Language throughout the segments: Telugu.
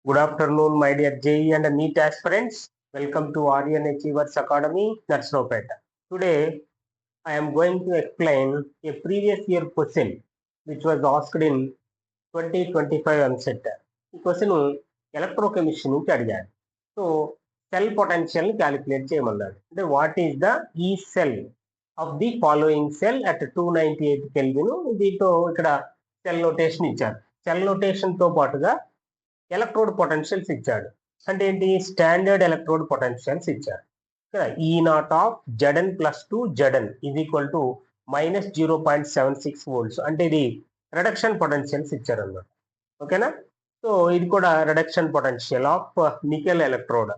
Good afternoon, my dear JE and NEET aspirants. Welcome to Aryan Achievers Academy, Narsopeta. Today, I am going to explain a previous year question which was asked in 2025 MCET. ఈ క్వశ్చన్ ఎలక్ట్రోకెమిస్ట్రీ నుంచి అడిగారు. సో సెల్ పొటెన్షియల్ క్యాలిక్యులేట్ చేయమన్నాడు. అంటే వాట్ ఈస్ ద ఈ cell of the following cell at 298 kelvin. దీంతో ఇక్కడ సెల్ నోటేషన్ ఇచ్చారు. సెల్ నోటేషన్ తో పాటుగా ఎలక్ట్రోడ్ పొటెన్షియల్స్ ఇచ్చాడు. అంటే ఏంటి? స్టాండర్డ్ ఎలక్ట్రోడ్ పొటెన్షియల్స్ ఇచ్చారు. ఇక్కడ E0 of Zn + 2 Zn is equal to -0.76 volts. అంటే ఇది రిడక్షన్ పొటెన్షియల్స్ ఇచ్చారు అన్నమాట. ఓకేనా? సో ఇది కూడా reduction potential of nickel electrode.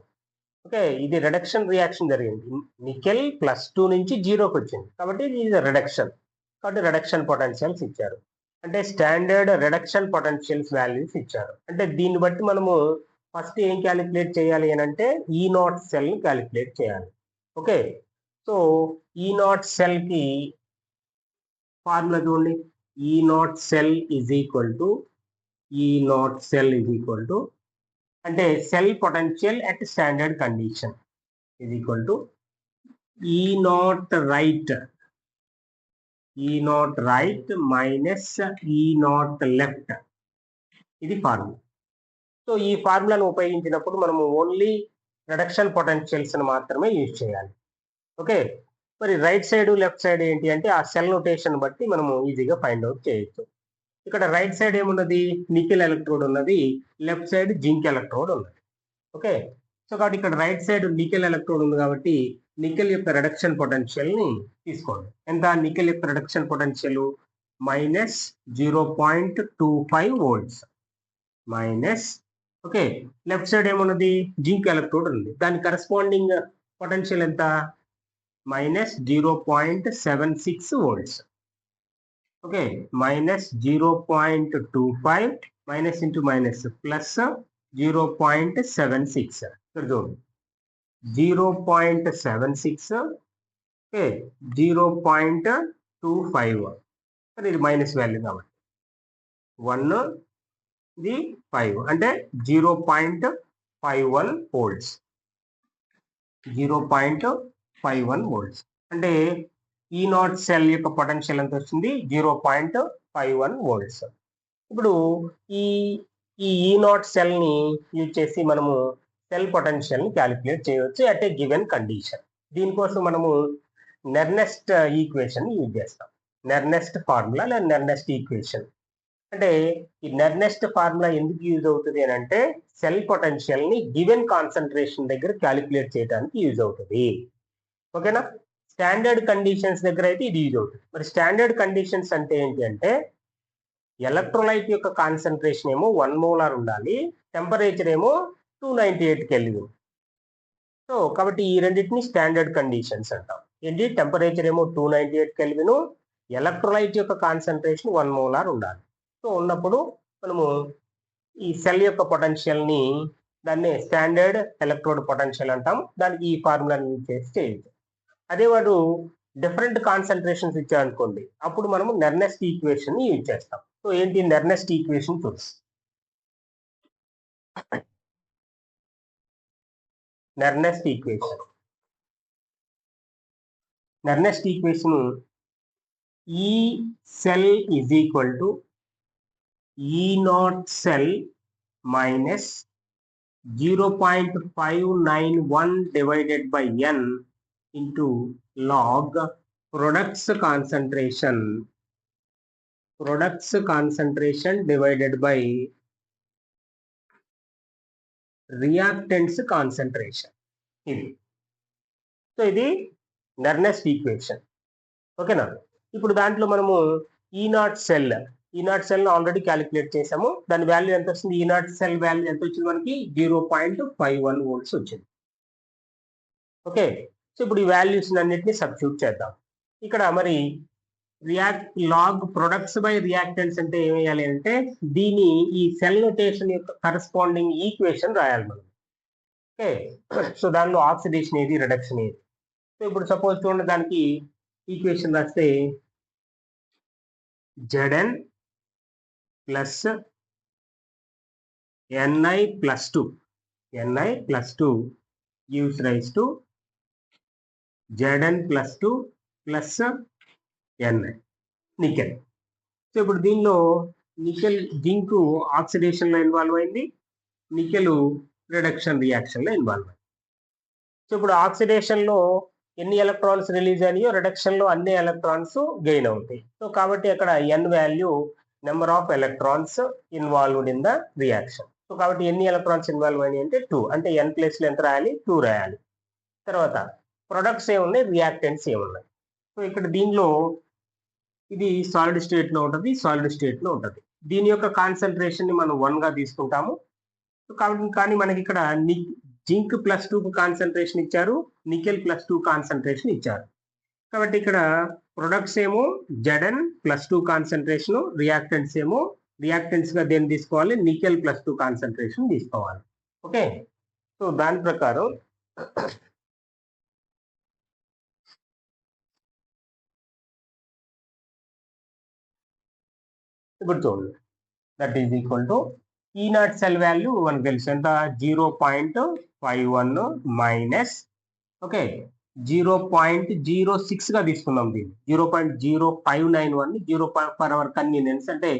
Okay, ఇది రిడక్షన్ రియాక్షన్ జరిగింది. నికెల్ +2 నుంచి 0కి వచ్చింది కాబట్టి ఇది రిడక్షన్. కాబట్టి రిడక్షన్ పొటెన్షియల్స్ ఇచ్చారు. అంటే స్టాండర్డ్ రిడక్షన్ పొటెన్షియల్స్ వాల్యూస్ ఇచ్చారు. అంటే దీన్ని బట్టి మనము ఫస్ట్ ఏం క్యాలిక్యులేట్ చేయాలి అని అంటే E0 సెల్ క్యాలిక్యులేట్ చేయాలి. ఓకే, సో E0 సెల్ కి ఫార్ములా చూడండి. E0 cell is equal to అంటే cell potential at standard condition is equal to E0 right minus E0 left. ఇది ఫార్ములా. సో ఈ ఫార్ములాను ఉపయోగించినప్పుడు మనము ఓన్లీ రిడక్షన్ పొటెన్షియల్స్ మాత్రమే యూజ్ చేయాలి. ఓకే, మరి రైట్ సైడ్ లెఫ్ట్ సైడ్ ఏంటి అంటే ఆ సెల్ నోటేషన్ బట్టి మనము ఈజీగా ఫైండ్ అవుట్ చేయొచ్చు. ఇక్కడ రైట్ సైడ్ ఏమున్నది? నికెల్ ఎలక్ట్రోడ్ ఉన్నది, లెఫ్ట్ సైడ్ జింక్ ఎలక్ట్రోడ్ ఉన్నది. ఓకే, సో కాబట్టి ఇక్కడ రైట్ సైడ్ నికెల్ ఎలక్ట్రోడ్ ఉంది కాబట్టి నికెల్ యొక్క రిడక్షన్ పొటెన్షియల్ ని తీసుకోండి. ఎంత? నికెల్ యొక్క reduction potential -0.25 volts minus. Okay, left side ఏమున్నది? జింక్ ఎలక్ట్రోడ్ ఉంది, దాని కరెస్పాండింగ్ పొటెన్షియల్ ఎంత? -0.76 volts. Okay, -0.25 minus into minus plus 0.76. ఇక్కడ చూడండి 0.76, ఓకే 0.25. ఇది మైనస్ వాల్యూ కాబట్టి 1 ఇది 5 అంటే 0.51 volts. 0.51 volts అంటే E0 సెల్ యొక్క పొటెన్షియల్ ఎంత వస్తుంది? 0.51 volts. ఇప్పుడు ఈ E0 సెల్ ని యూజ్ చేసి మనము సెల్ పొటెన్షియల్ ని క్యాలిక్యులేట్ చేయవచ్చు అట్ ఏ గివెన్ కండిషన్. దీనికోసం మనము నెర్నెస్ట్ ఈక్వేషన్ యూజ్ చేస్తాం. నెర్నెస్ట్ ఫార్ములా లేదా నెర్నెస్ట్ ఈక్వేషన్. అంటే ఈ నెర్నెస్ట్ ఫార్ములా ఎందుకు యూజ్ అవుతుంది అని అంటే సెల్ పొటెన్షియల్ ని గివెన్ కాన్సన్ట్రేషన్ దగ్గర క్యాలిక్యులేట్ చేయడానికి యూజ్ అవుతుంది. ఓకేనా? స్టాండర్డ్ కండిషన్స్ దగ్గర అయితే ఇది యూజ్ అవుతుంది. మరి స్టాండర్డ్ కండిషన్స్ అంటే ఏంటి అంటే ఎలక్ట్రోలైట్ యొక్క కాన్సన్ట్రేషన్ ఏమో 1 మోలార్ ఉండాలి, టెంపరేచర్ ఏమో 298 కెల్విన్. సో కాబట్టి ఈ రెండింటిని స్టాండర్డ్ కండిషన్స్ అంటాం. ఏంటి? టెంపరేచర్ ఏమో 298 కెల్విన్, ఎలక్ట్రోలైట్ యొక్క కాన్సన్ట్రేషన్ 1 మోలార్ ఉండాలి. సో ఉన్నప్పుడు మనము ఈ సెల్ యొక్క పొటెన్షియల్ ని దాన్ని స్టాండర్డ్ ఎలక్ట్రోడ్ పొటెన్షియల్ అంటాం. దానికి ఈ ఫార్ములాని యూజ్ చేసి చేయొచ్చు. అదే వాడు డిఫరెంట్ కాన్సన్ట్రేషన్స్ ఇచ్చారనుకోండి, అప్పుడు మనము నెర్నెస్ట్ ఈక్వేషన్ ని యూజ్ చేస్తాం. సో ఏంటి నెర్నెస్ట్ ఈక్వేషన్? చూసి నెర్నెస్ట్ ఈక్వేషన్ ఈ cell is equal to E0 cell minus 0.591 divided by n into log products concentration divided by reactants concentration. ఇది సో ఇది నెర్నెస్ట్ ఈక్వేషన్. ఓకేనా? ఇప్పుడు దాంట్లో మనము E0 సెల్ ఆల్రెడీ క్యాలిక్యులేట్ చేసాము. దాని వాల్యూ ఎంత వస్తుంది? E0 సెల్ వాల్యూ ఎంత వచ్చింది మనకి? 0.51 volts వచ్చింది. ఓకే, సో ఇప్పుడు ఈ వాల్యూస్ అన్నిటిని సబ్స్టిట్యూట్ చేద్దాం. ఇక్కడ మరి లాగ్ ప్రొడక్ట్స్ బై రియాక్టెంట్స్ అంటే ఏం వేయాలి అంటే దీని ఈ సెల్ నోటేషన్ యొక్క కరెస్పాండింగ్ ఈక్వేషన్ రాయాలి మనం. ఓకే, సో దానిలో ఆక్సిడేషన్ ఏది, రిడక్షన్ ఏది. సో ఇప్పుడు సపోజ్ చూడండి, దానికి ఈక్వేషన్ రాస్తే Zn plus Ni plus 2. Ni plus 2 gives rise to Zn plus 2 plus Ni. Nickel. So ఇప్పుడు దీనిలో నికెల్ జింక్ ఆక్సిడేషన్ లో ఇన్వాల్వ్ అయింది, నికెల్ రిడక్షన్ రియాక్షన్ లో ఇన్వాల్వ్ అయింది. సో ఇప్పుడు ఆక్సిడేషన్ లో ఎన్ని ఎలక్ట్రాన్స్ రిలీజ్ అయ్యాయో రిడక్షన్ లో అన్ని ఎలక్ట్రాన్స్ గెయిన్ అవుతాయి. సో కాబట్టి అక్కడ N value number of electrons involved in the reaction. So కాబట్టి ఎన్ని ఎలక్ట్రాన్స్ ఇన్వాల్వ్ అయినాయి అంటే 2. అంటే ఎన్ ప్లేస్ లో ఎంత రాయాలి? 2 రాయాలి. తర్వాత ప్రొడక్ట్స్ ఏమున్నాయి, రియాక్టెంట్స్ ఏమున్నాయి. సో ఇక్కడ దీనిలో ఇది సాలిడ్ స్టేట్ లో ఉంటుంది, సాలిడ్ స్టేట్ లో ఉంటుంది. దీని యొక్క కాన్సన్ట్రేషన్ ని మనం 1 గా తీసుకుంటాము. కాబట్టి కానీ మనకి ఇక్కడ జింక్ ప్లస్ 2 కాన్సన్ట్రేషన్ ఇచ్చారు, నికెల్ ప్లస్ 2 కాన్సన్ట్రేషన్ ఇచ్చారు. కాబట్టి ఇక్కడ ప్రొడక్ట్స్ ఏమో Zn ప్లస్ 2 కాన్సన్ట్రేషన్, రియాక్టెంట్స్ ఏమో రియాక్టెంట్స్ గా దేన్ని తీసుకోవాలి? నికెల్ ప్లస్ 2 కాన్సన్ట్రేషన్ తీసుకోవాలి. ఓకే, సో దాని ప్రకారం ఇప్పుడు చూడండి, దట్ ఈజ్ ఈక్వల్ టు ఈ నాట్ సెల్ వాల్యూ మనకు తెలుసు ఎంత? 0.51 మైనస్ ఓకే 0.06 గా తీసుకున్నాం. దీన్ని 0.0591 0 ఫర్ అవర్ కన్వీనియన్స్ అంటే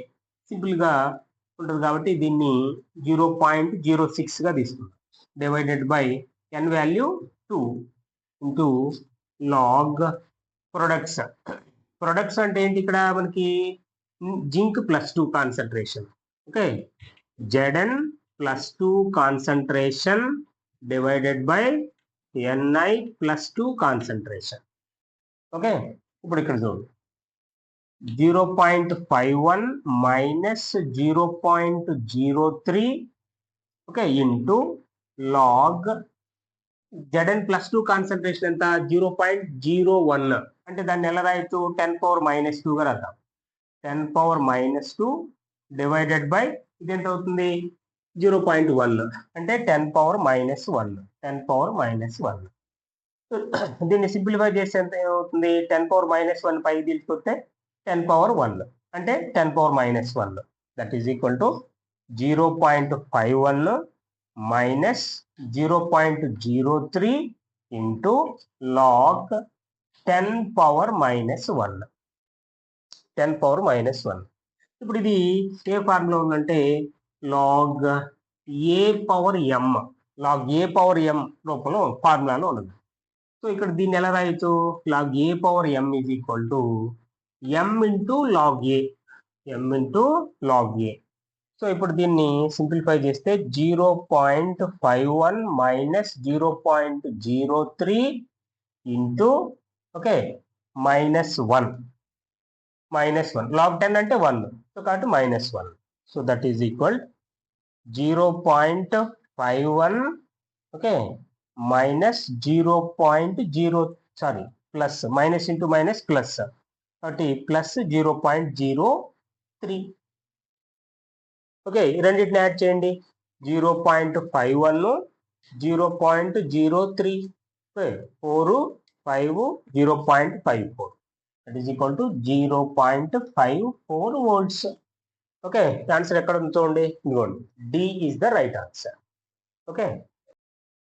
సింపుల్ గా ఉంటుంది కాబట్టి దీన్ని 0.06 గా తీసుకున్నాం. Divided by N value 2 into log products. Products అంటే ఏంటి? ఇక్కడ మనకి zinc plus 2 concentration. Okay, Zn plus 2 concentration divided by Ni plus 2 concentration. Okay, ఇప్పుడు ఇక్కడ చూడండి 0.51 minus 0.03 okay into log Zn plus 2 concentration ఎంత? 0.01. అంటే దాన్ని ఎలా రాయొచ్చు? 10⁻⁻2 గా రాద్దాం. 10⁻⁻2 డివైడెడ్ బై ఇది ఎంత అవుతుంది? 0.1 అంటే 10⁻⁻1. 10⁻⁻1. దీన్ని సింప్లిఫై చేస్తే ఎంత ఏమవుతుంది? 10⁻⁻1 పై తీసుకొస్తే 10⁻1 అంటే 10⁻⁻1. That is equal to 0.51 minus 0.03 into log 10⁻⁻1. 10⁻⁻1. ఇప్పుడు ఇది ఏ ఫార్ములా ఉందంటే log A power M, log A power M రూపంలో ఫార్ములాలో ఉన్నది. సో ఇక్కడ దీన్ని ఎలా రాయొచ్చు? Log A power M is equal to M into log A, M into log A. So ఇప్పుడు దీన్ని సింప్లిఫై చేస్తే 0.51 మైనస్ 0.03 ఇంటూ ఓకే -1. లాగ్ 10 అంటే 1, సో కాబట్టి -1. So that is equal 0.51 okay minus 0.0 sorry plus minus into minus plus కాబట్టి ప్లస్ 0.03. ఓకే, రెండింటిని యాడ్ చేయండి. 0.51 0.03 4 5 0.54. That is equal to 0.54 volts. Okay, the answer ఎక్కడ ఉంది చూడండి. D is the right answer. Okay.